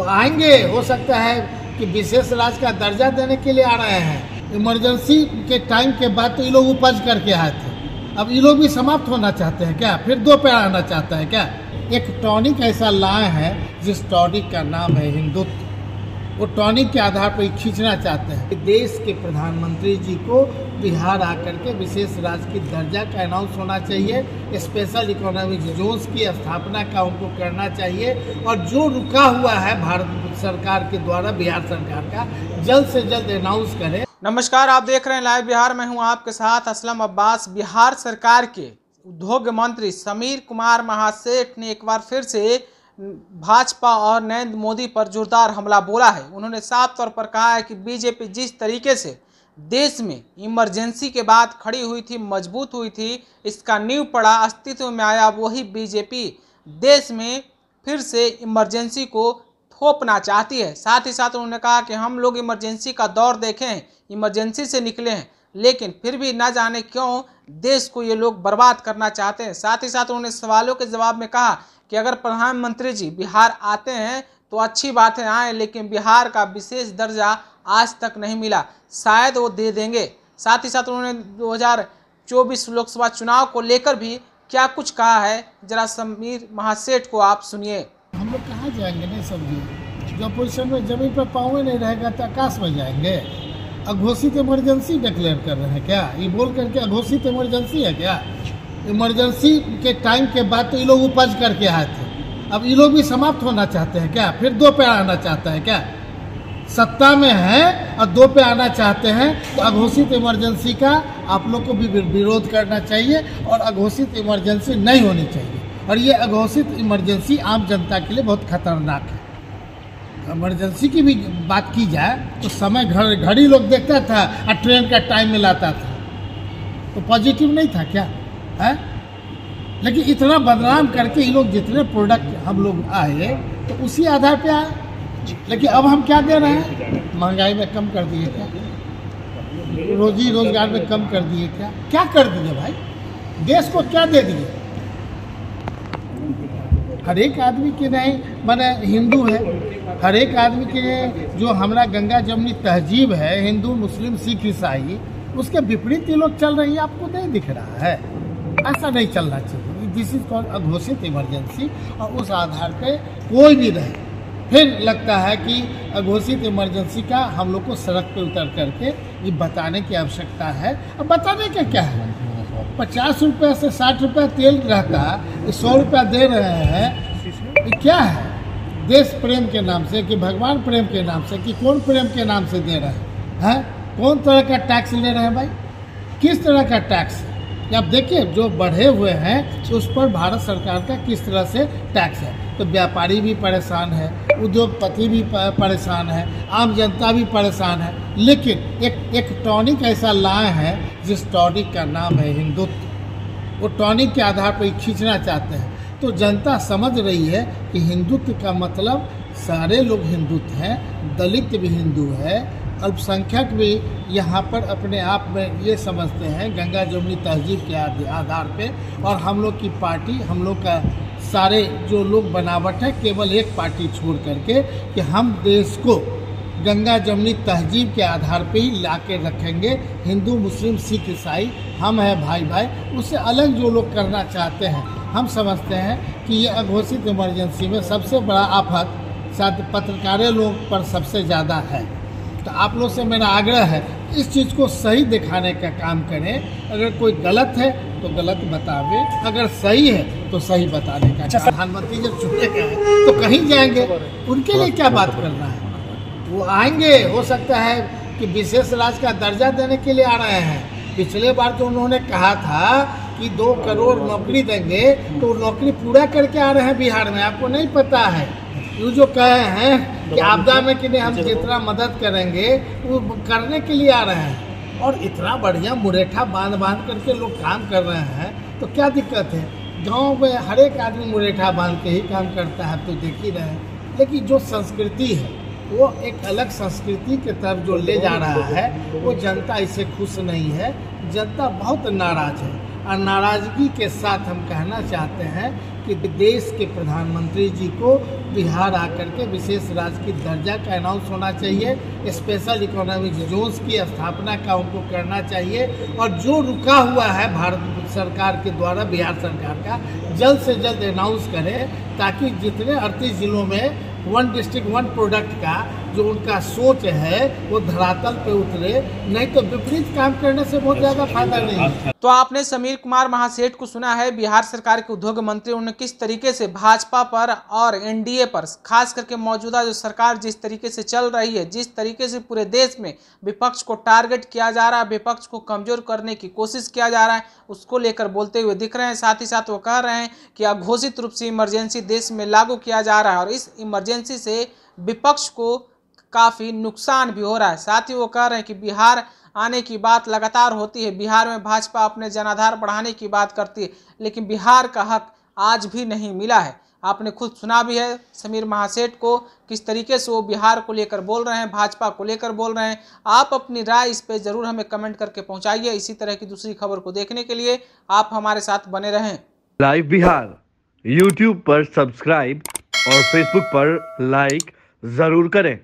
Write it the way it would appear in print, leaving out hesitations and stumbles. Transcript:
वो आएंगे, हो सकता है कि विशेष राज्य का दर्जा देने के लिए आ रहे हैं। इमरजेंसी के टाइम के बाद तो ये लोग उपज करके आए थे, अब ये लोग भी समाप्त होना चाहते हैं क्या? फिर दो पे आना चाहता है क्या? एक टॉनिक ऐसा लाए हैं जिस टॉनिक का नाम है हिंदुत्व। वो टॉनिक के आधार पर खींचना चाहते हैं। देश के प्रधानमंत्री जी को बिहार आकर के विशेष राज्य की दर्जा का अनाउंस होना चाहिए। स्पेशल इकोनॉमिक जोन्स की स्थापना का उनको करना चाहिए और जो रुका हुआ है भारत सरकार के द्वारा, बिहार सरकार का, जल्द से जल्द अनाउंस करें। नमस्कार, आप देख रहे हैं लाइव बिहार। मैं हूं आपके साथ असलम अब्बास। बिहार सरकार के उद्योग मंत्री समीर कुमार महासेठ ने एक बार फिर से भाजपा और नरेंद्र मोदी पर जोरदार हमला बोला है। उन्होंने साफ तौर पर कहा है कि बीजेपी जिस तरीके से देश में इमरजेंसी के बाद खड़ी हुई थी, मजबूत हुई थी, इसका नींव पड़ा, अस्तित्व में आया, वही बीजेपी देश में फिर से इमरजेंसी को थोपना चाहती है। साथ ही साथ उन्होंने कहा कि हम लोग इमरजेंसी का दौर देखे हैं, इमरजेंसी से निकले हैं, लेकिन फिर भी ना जाने क्यों देश को ये लोग बर्बाद करना चाहते हैं। साथ ही साथ उन्होंने सवालों के जवाब में कहा कि अगर प्रधानमंत्री जी बिहार आते हैं तो अच्छी बात है, आए, लेकिन बिहार का विशेष दर्जा आज तक नहीं मिला, शायद वो दे देंगे। साथ ही साथ उन्होंने 2024 लोकसभा चुनाव को लेकर भी क्या कुछ कहा है, जरा समीर महासेठ को आप सुनिए। हम लोग कहाँ जाएंगे? नहीं समझिए, जो पोजीशन में जमीन पर पाँव नहीं रहेगा तो आकाश में जाएंगे। अघोषित इमरजेंसी डिक्लेयर कर रहे हैं क्या? ये बोल करके अघोषित इमरजेंसी है क्या? इमरजेंसी के टाइम के बाद तो ये लोग उपज करके आए थे, अब ये लोग भी समाप्त होना चाहते हैं क्या? फिर दो पे आना चाहता है क्या? सत्ता में है और दो पे आना चाहते हैं तो अघोषित इमरजेंसी का आप लोग को भी विरोध करना चाहिए और अघोषित इमरजेंसी नहीं होनी चाहिए। और ये अघोषित इमरजेंसी आम जनता के लिए बहुत खतरनाक है। इमरजेंसी की भी बात की जाए तो समय घड़ी लोग देखता था और ट्रेन का टाइम मिलाता था, तो पॉजिटिव नहीं था क्या है? लेकिन इतना बदनाम करके ये लोग जितने प्रोडक्ट हम लोग आए तो उसी आधार पे आए। लेकिन अब हम क्या दे रहे हैं? महंगाई में कम कर दिए क्या? रोजी रोजगार में कम कर दिए क्या? क्या कर दिए भाई? देश को क्या दे दिए? हर एक आदमी के नहीं माने हिंदू है, हर एक आदमी के जो हमारा गंगा जमुनी तहजीब है, हिंदू मुस्लिम सिख ईसाई, उसके विपरीत ये लोग चल रही है। आपको नहीं दिख रहा है? ऐसा नहीं चलना चाहिए। दिस इज कॉल्ड अघोषित इमरजेंसी। और उस आधार पे कोई भी रहे, फिर लगता है कि अघोषित इमरजेंसी का हम लोग को सड़क पे उतर करके ये बताने की आवश्यकता है। अब बताने का क्या है? 50 रुपये से 60 रुपये तेल रहता, 100 रुपया दे रहे हैं, ये क्या है? देश प्रेम के नाम से कि भगवान प्रेम के नाम से कि कौन प्रेम के नाम से दे रहे हैं? कौन तरह का टैक्स ले रहे हैं भाई? किस तरह का टैक्स? आप देखिए, जो बढ़े हुए हैं तो उस पर भारत सरकार का किस तरह से टैक्स है, तो व्यापारी भी परेशान है, उद्योगपति भी परेशान है, आम जनता भी परेशान है। लेकिन एक टॉनिक ऐसा लाए हैं जिस टॉनिक का नाम है हिंदुत्व। वो टॉनिक के आधार पर खींचना चाहते हैं। तो जनता समझ रही है कि हिंदुत्व का मतलब सारे लोग हिंदुत्व हैं, दलित भी हिंदू है, अल्पसंख्यक भी यहाँ पर अपने आप में ये समझते हैं गंगा जमुनी तहजीब के आधार पे। और हम लोग की पार्टी, हम लोग का सारे जो लोग बनावट है, केवल एक पार्टी छोड़ करके कि हम देश को गंगा जमुनी तहजीब के आधार पे ही ला के रखेंगे। हिंदू मुस्लिम सिख ईसाई हम हैं भाई भाई। उससे अलग जो लोग करना चाहते हैं, हम समझते हैं कि ये अघोषित इमरजेंसी में सबसे बड़ा आफत शायद पत्रकारों लोग पर सबसे ज़्यादा है। तो आप लोग से मेरा आग्रह है, इस चीज़ को सही दिखाने का काम करें। अगर कोई गलत है तो गलत बतावे, अगर सही है तो सही बताने का। प्रधानमंत्री जब चुने गए हैं तो कहीं जाएंगे, उनके लिए क्या बात करना है? वो आएंगे, हो सकता है कि विशेष राज्य का दर्जा देने के लिए आ रहे हैं। पिछले बार तो उन्होंने कहा था कि 2 करोड़ नौकरी देंगे, तो नौकरी पूरा करके आ रहे हैं बिहार में। आपको नहीं पता है? ये जो कहे हैं कि आपदा में कि नहीं हम जितना मदद करेंगे वो करने के लिए आ रहे हैं। और इतना बढ़िया मुरेठा बांध करके लोग काम कर रहे हैं, तो क्या दिक्कत है? गांव में हर एक आदमी मुरेठा बांध के ही काम करता है, तो देख ही रहे हैं। लेकिन जो संस्कृति है वो एक अलग संस्कृति के तरफ जो ले जा रहा है, वो जनता इससे खुश नहीं है। जनता बहुत नाराज है और नाराजगी के साथ हम कहना चाहते हैं कि देश के प्रधानमंत्री जी को बिहार आकर के विशेष राजकीय दर्जा का अनाउंस होना चाहिए, स्पेशल इकोनॉमिक जोन्स की स्थापना का उनको करना चाहिए, और जो रुका हुआ है भारत सरकार के द्वारा, बिहार सरकार का, जल्द से जल्द अनाउंस करें, ताकि जितने 38 जिलों में 1 डिस्ट्रिक्ट 1 प्रोडक्ट का जो उनका सोच है वो धरातल पे उतरे, नहीं तो विपरीत काम करने से बहुत ज़्यादा फायदा नहीं है। तो आपने समीर कुमार महासेठ को सुना है, बिहार सरकार के उद्योग मंत्री। उन्होंने किस तरीके से भाजपा पर और एनडीए पर, खास करके मौजूदा जो सरकार जिस तरीके से चल रही है, जिस तरीके से पूरे देश में विपक्ष को टारगेट किया जा रहा है, विपक्ष को कमजोर करने की कोशिश किया जा रहा है, उसको लेकर बोलते हुए दिख रहे हैं। साथ ही साथ वो कह रहे हैं कि अघोषित रूप से इमरजेंसी देश में लागू किया जा रहा है और इस इमरजेंसी से विपक्ष को काफ़ी नुकसान भी हो रहा है। साथ ही वो कह रहे हैं कि बिहार आने की बात लगातार होती है, बिहार में भाजपा अपने जनाधार बढ़ाने की बात करती है, लेकिन बिहार का हक आज भी नहीं मिला है। आपने खुद सुना भी है समीर महासेठ को, किस तरीके से वो बिहार को लेकर बोल रहे हैं, भाजपा को लेकर बोल रहे हैं। आप अपनी राय इस पे ज़रूर हमें कमेंट करके पहुंचाइए। इसी तरह की दूसरी खबर को देखने के लिए आप हमारे साथ बने रहें। लाइव बिहार यूट्यूब पर सब्सक्राइब और फेसबुक पर लाइक ज़रूर करें।